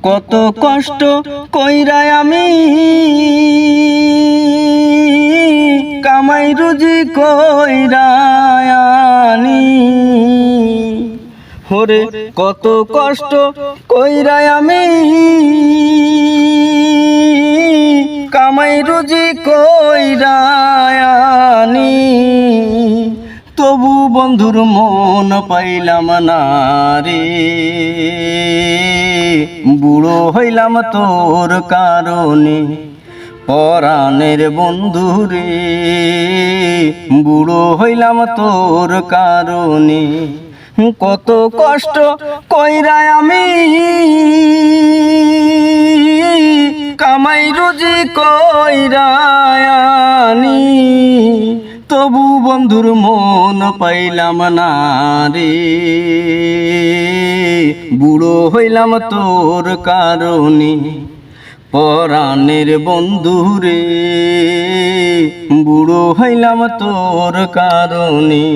কত কষ্ট কইরা আমি কামাই রুজি কইরা আনি, ওরে কত কষ্ট কইরা আমি কামাই রুজি কইরা আনি, তবু বন্ধুর মন পাইলাম না রে, বুড়ো হইলাম তোর কারণে পরাণের বন্ধু রে, বুড়ো হইলাম তোর কারণে। কত কষ্ট কইরা আমি কামাই রুজি কইরা আনি, তবু বন্ধুর মন পাইলাম না রে, বুড়ো হইলাম তোর কারণে পরাণের বন্ধু রে, বুড়ো হইলাম তোর কারণে।